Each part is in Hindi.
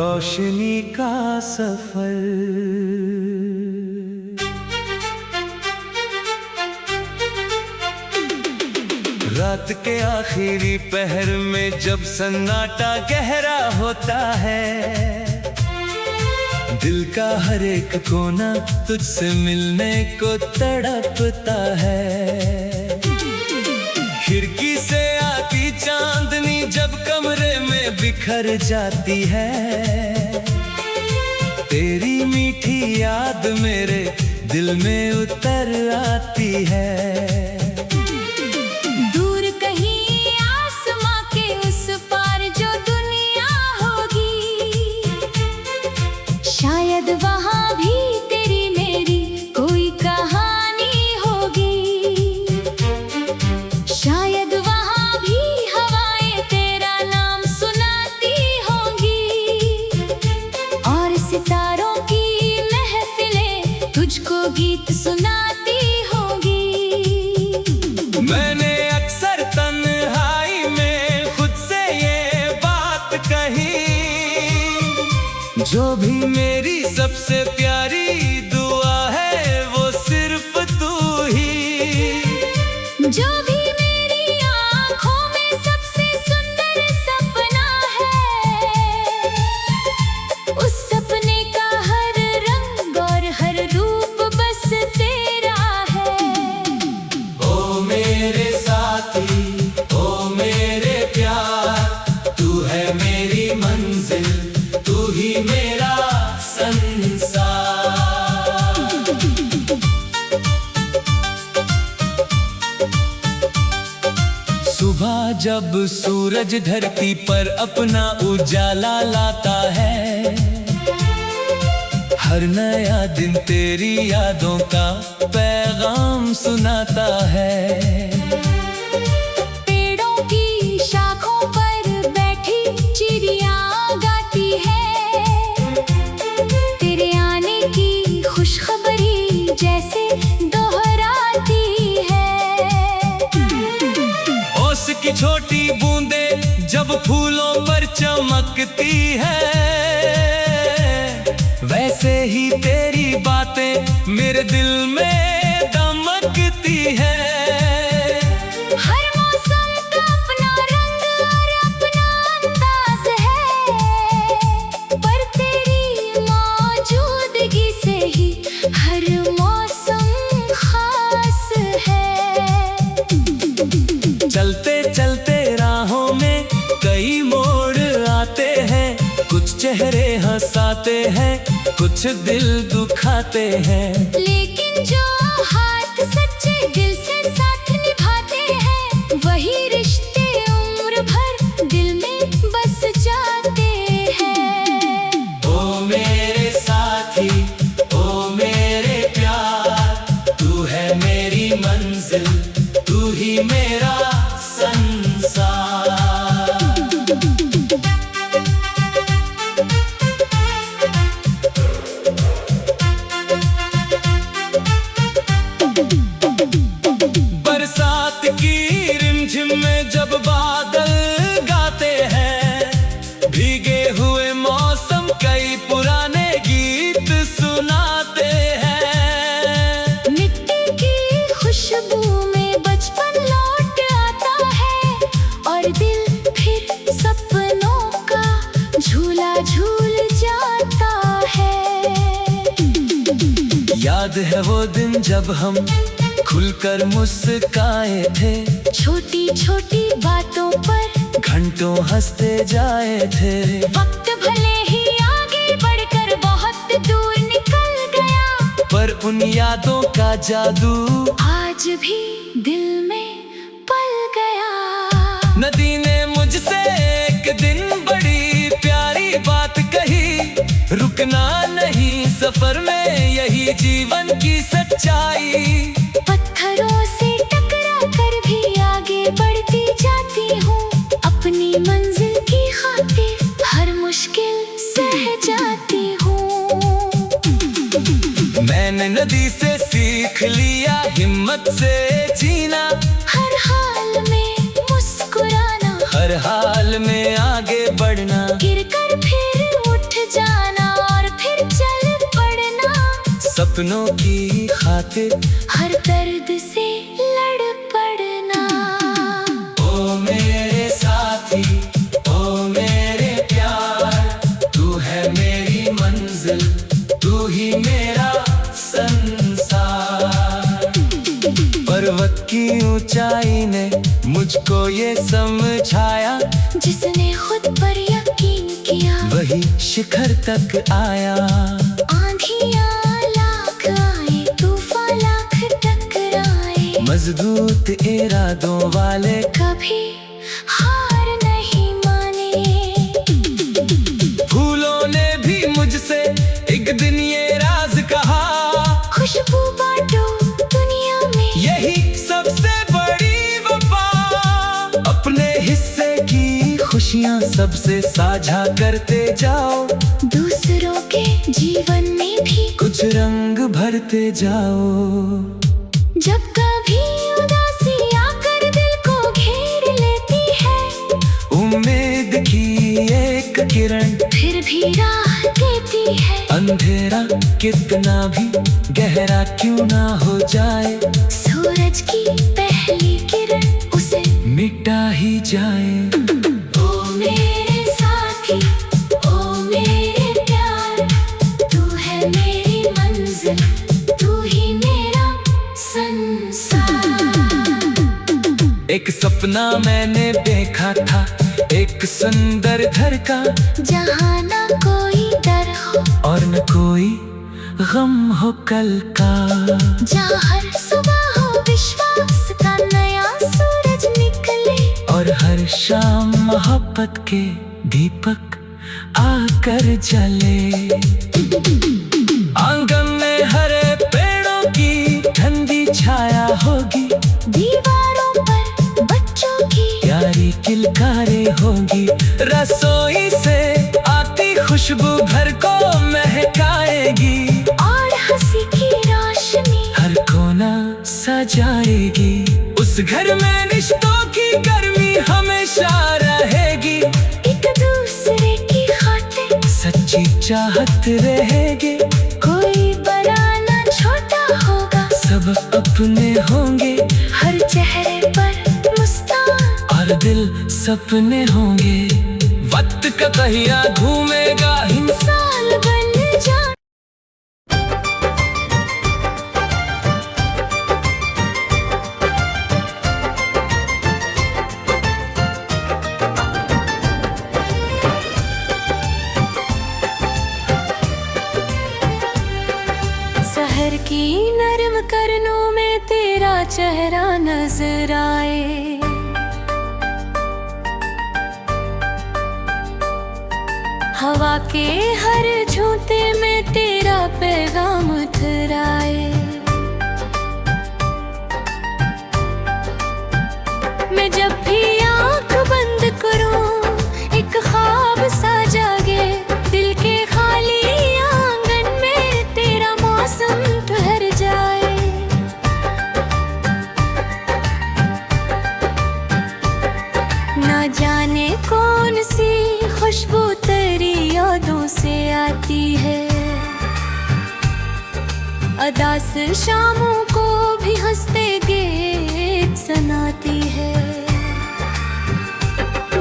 रोशनी का सफर। रात के आखिरी पहर में जब सन्नाटा गहरा होता है, दिल का हर एक कोना तुझसे मिलने को तड़पता है। खिड़की से आती चांदनी जब कमरे में बिखर जाती है, तेरी मीठी याद मेरे दिल में उतर आती है। दूर कहीं आसमां के उस पार जो दुनिया होगी, शायद वहां भी तेरी मेरी कोई कहानी होगी। शायद वहां भी हवाएं तेरा नाम सुनाती होंगी, और सितारों की महफिलें तुझको गीत सुनाती होंगी। मैंने अक्सर तन्हाई में खुद से ये बात कही, जो भी मेरी सबसे प्यारी दुआ है वो सिर्फ तू ही। जो भी मेरी आँखों में सबसे सुंदर सपना है, उस सपने का हर रंग और हर रूप बस तेरा है। ओ मेरे साथी, ओ मेरे प्यार, तू है मेरी मंजिल, तू ही मेरा संसार। सुबह जब सूरज धरती पर अपना उजाला लाता है, हर नया दिन तेरी यादों का पैगाम सुनाता है। पेड़ों की शाखों पर बैठी चिड़िया गाती है, तेरे आने की खुशखबरी जैसे दोहराती है। ओस की छोटी बूंदें जब फूलों पर चमकती है, वैसे ही तेरी बातें मेरे दिल में दमकती है। हर मौसम का अपना रंग और अपना अंदाज है, पर तेरी मौजूदगी से ही हर मौसम खास है। चलते चलते राहों में कई मोड़ आते हैं, कुछ चेहरे हंसाते हैं, कुछ दिल दुखाते हैं। लेकिन जो हाथ सच्चे दिल से साथ निभाते हैं, वही रिश्ते उम्र भर दिल में बस जाते हैं। ओ मेरे साथी, ओ मेरे प्यार, तू है मेरी मंजिल, तू ही मेरा संसार। बरसात की रिमझिम में जब बादल गाते हैं, भीगे हुए मौसम कई पुराने गीत सुनाते हैं। मिट्टी की खुशबू में बचपन लौट आता है, और दिल फिर सपनों का झूला झूल जाता है। याद है वो दिन जब हम खुलकर मुस्काए थे, छोटी छोटी बातों पर घंटों हंसते जाए थे। वक्त भले ही आगे बढ़कर बहुत दूर निकल गया, पर उन यादों का जादू आज भी दिल में पल गया। नदी ने मुझसे एक दिन बड़ी प्यारी बात कही, रुकना नहीं सफर में यही जीवन की सच्चाई। पत्थरों से टकरा कर भी आगे बढ़ती जाती हूँ, अपनी मंजिल की खातिर हर मुश्किल सह जाती हूँ। मैंने नदी से सीख लिया हिम्मत से जीना, हर हाल में मुस्कुराना, हर हाल में आगे बढ़ना। गिरकर फिर उठ सपनों की खातिर हर दर्द से लड़ पड़ना। ओ मेरे साथी, ओ मेरे प्यार, तू है मेरी मंजिल, तू ही मेरा संसार। पर्वत की ऊंचाई ने मुझको ये समझाया, जिसने खुद पर यकीन किया वही शिखर तक आया। आंधियां लाख आए, तूफान लाख टकराए, मजबूत इरादों वाले कभी हार नहीं माने। फूलों ने भी मुझसे एक दिन ये राज कहा, खुशबू बांटो दुनिया में, यही सबसे बड़ी वफा। अपने हिस्से की खुशियाँ सबसे साझा करते जाओ, दूसरों के जीवन में भी कुछ रंग भरते जाओ। जब कभी उदासी आकर दिल को घेर लेती है, उम्मीद की एक किरण फिर भी राह देती है। अंधेरा कितना भी गहरा क्यों ना हो जाए, सूरज की पहली किरण उसे मिटा ही जाए। ओ मेरे साथी, ओ मेरे प्यार, तू है मेरी मंजिल, तू ही मेरा संसार। एक सपना मैंने देखा था, एक सुंदर घर का, जहाँ ना कोई डर हो और न कोई गम हो कल का। जहाँ हर सुबह हो विश्वास का नया सूरज निकले, और हर शाम मोहब्बत के दीपक आकर जले। आंगन में हरे पेड़ों की ठंडी छाया होगी, दीवारों पर बच्चों की प्यारी किलकारें होंगी। रसोई से आती खुशबू घर को महकाएगी, और हंसी की रोशनी हर कोना सजाएगी। उस घर में रिश्तों की गर्मी हमेशा रहेगी, एक दूसरे की खातिर सच्ची चाहत रहेगी। कोई बड़ा ना छोटा होगा, सब अपने होंगे, हर चेहरे पर मुस्कान और दिल सपने होंगे। वक्त का पहिया घूमेगा, इंसान बन जा। शहर की नरम करनों में तेरा चेहरा नजर आए, हवा के हर झोंके में तेरा पैगाम उतराए। मैं जब भी आंख बंद करूं, एक ख्वाब सा जागे, दिल के खाली आंगन में तेरा मौसम ठहर जाए। ना जाने कौन सी खुशबू तेरी यादों से आती है, अदा से शामों को भी हंसते गीत सुनाती है।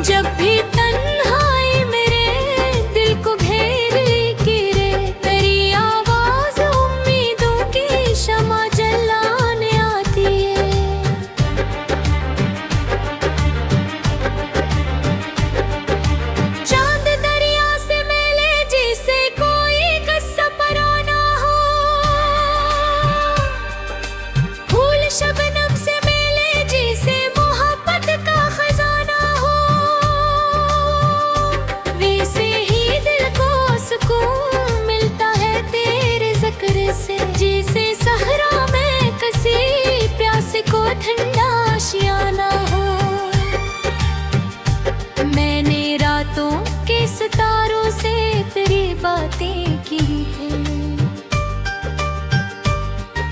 जब भी तन्हाई मेरे दिल को घेर गिरे, तेरी आवाज उम्मीदों की शमा जलाने आती है। चांद दरिया से मिले जिसे कोई कस्सा पराना हो, फूल शबनम से मिले जिसे मोहब्बत का खजाना हो, वैसे ही दिल को सुकून मिलता है तेरे जिक्र से। जिसे सहरा में किसी प्यास को ठंडा आशियाना हो, मैंने रातों के सितारों से तेरी बातें की हैं,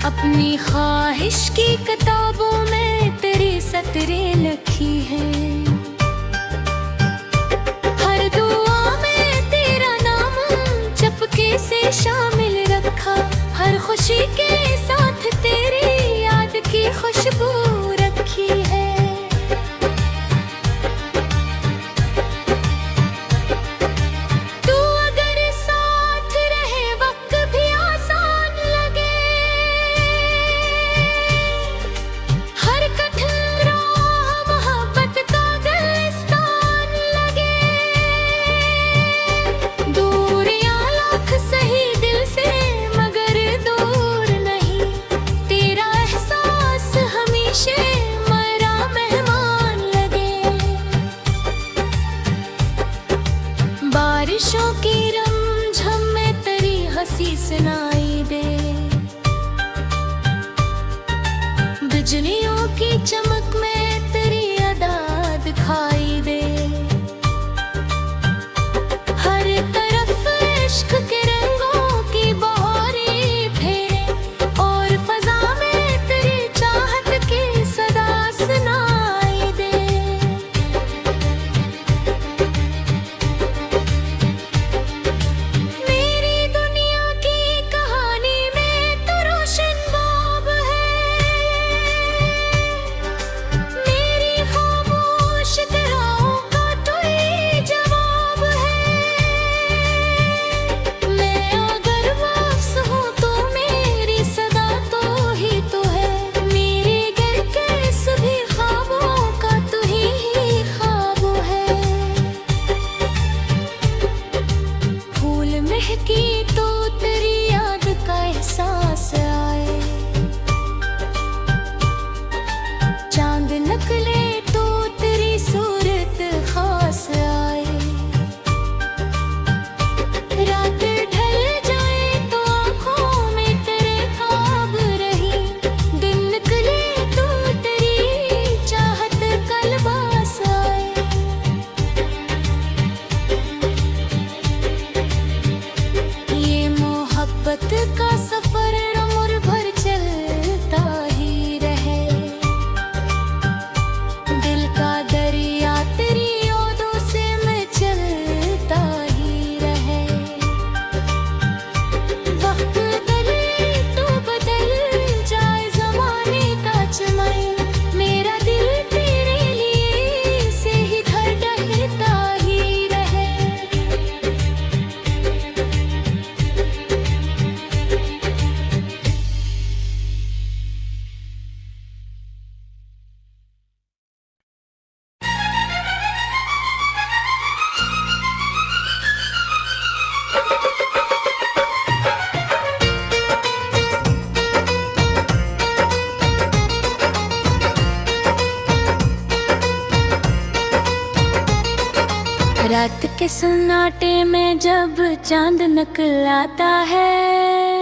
अपनी ख्वाहिश की किताबों में तेरी सतरें लिखी हैं। हर दुआ में तेरा नाम चपके से शामिल रखा, हर खुश खामोशी के साथ तेरी याद की खुशबू रखी है। तू अगर साथ रहे वक्त भी आसान लगे, हर कठिन राह मोहब्बत का गुलिस्तान लगे। दूरियां लाख सही दिल से मगर दूर नहीं, तेरा एहसास हमेशा मेरा मेहमान लगे। बारिशों की रमझम में तेरी हंसी सुनाई दे, बिजलियों की चमक में तेरी अदा दिखाई दे। हर तरफ इश्क के रंगों की बहारी फेरे और फजा में तेरी चाहत की सदा सुनाई दे। मेरी दुनिया की कहानी में तू रोशन बाब है, मेरी खामोश तेराओं का तू ही जवाब है। मैं अगर वापस हूँ तो मेरी सदा तो ही तू है, मेरे घर के सभी ख्वाबों का तू ही ख्वाब है। फूल महकी तो तेरी याद का एहसास आए, चांद निकले तो तेरी सूरत खास आए। रात ढल जाए तो आँखों में तेरे ख्वाब रही, दिन निकले तो तेरी चाहत कलबास आए। ये मोहब्बत का सफर उम्र भर चलता ही रहे, दिल का दरिया तेरी यादों से मैं चलता ही रहे। वक्त बदले तो बदल जाए ज़माने का चमन, मेरा दिल तेरे लिए से ही धड़कता ही रहे। रात के सन्नाटे में जब चांद निकल आता है,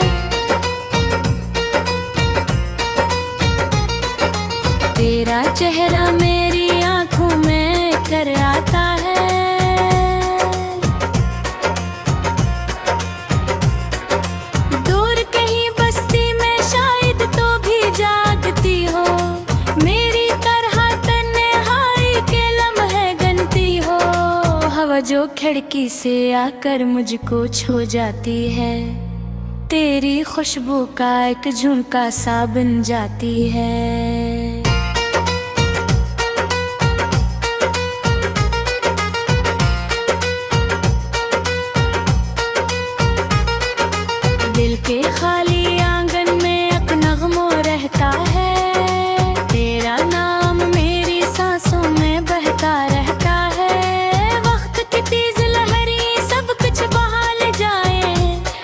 तेरा चेहरा मेरी आंखों में कर आता है। दूर कहीं बस्ती में शायद तो भी जागती हो, मेरी तरह तन्हाई के लम्हे गनती हो। हवा जो खिड़की से आकर मुझको छू जाती है, तेरी खुशबू का एक झुमका सा बन जाती है। दिल के खाली आंगन में एक नगमो रहता है, तेरा नाम मेरी सांसों में बहता रहता है। वक्त की तेज लहरी सब कुछ बहा ले जाए,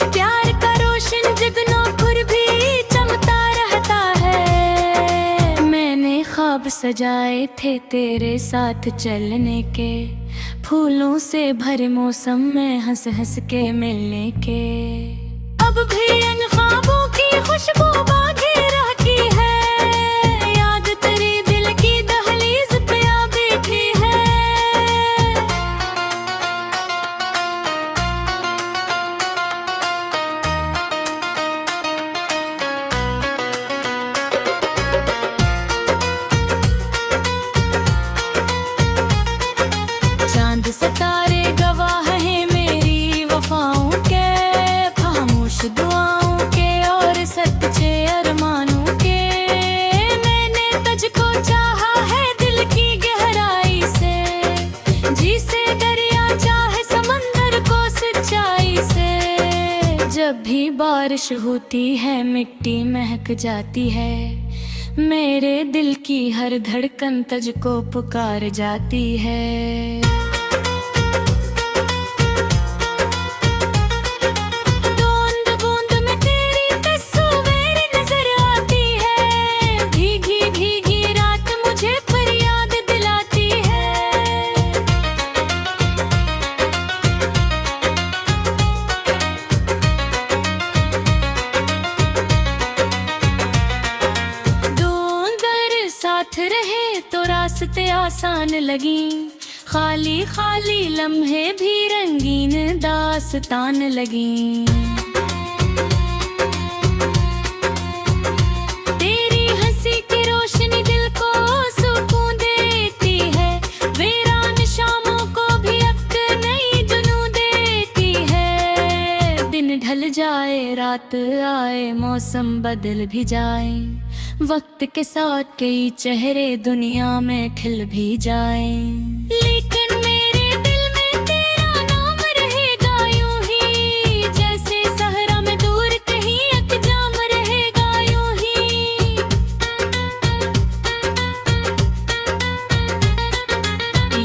प्यार का रोशन जगनों पर भी चमकता रहता है। मैंने ख्वाब सजाए थे तेरे साथ चलने के, फूलों से भरे मौसम में हंस हंस के मिलने के। अब भी इन ख्वाबों की खुशबू बाकी रहती है, याद तेरी दिल की दहलीज पे आ बैठी है। चांद सितारे गवाह हैं मेरी वफाओं के, खामोश दुआओं के बारिश होती है मिट्टी महक जाती है, मेरे दिल की हर धड़कन तुझको पुकार जाती है। बूंद बूंद में तेरी तस्वीर नजर आती है, भीगी भीगी रात मुझे फरियाद दिलाती है। साथ रहे तो रास्ते आसान लगी, खाली खाली लम्हे भी रंगीन दास्तान लगी। तेरी हंसी की रोशनी दिल को सुकून देती है, वीरान शामों को भी एक नई जुनून देती है। दिन ढल जाए रात आए मौसम बदल भी जाए, वक्त के साथ कई चेहरे दुनिया में खिल भी जाएं, लेकिन मेरे दिल में तेरा नाम रहेगा यूं ही, जैसे सहरा में दूर कहीं एक जाम रहेगा यूं ही।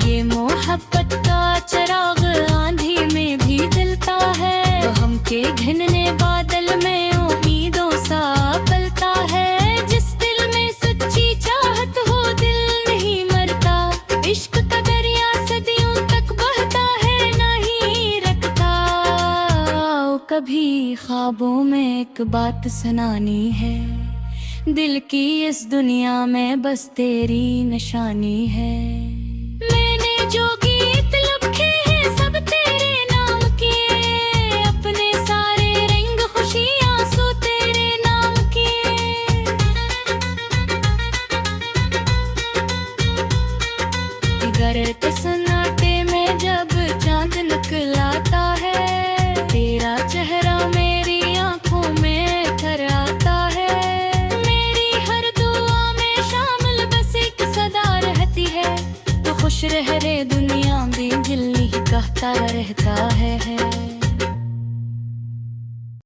ये मोहब्बत का चिराग आंधी में भी जलता है, गम के घिनने बादल में उम्मीदों सा पलता है। इश्क का दरिया सदियों तक बहता है नहीं रखता, कभी ख्वाबों में एक बात सुनानी है, दिल की इस दुनिया में बस तेरी निशानी है। मैंने जो गीत लब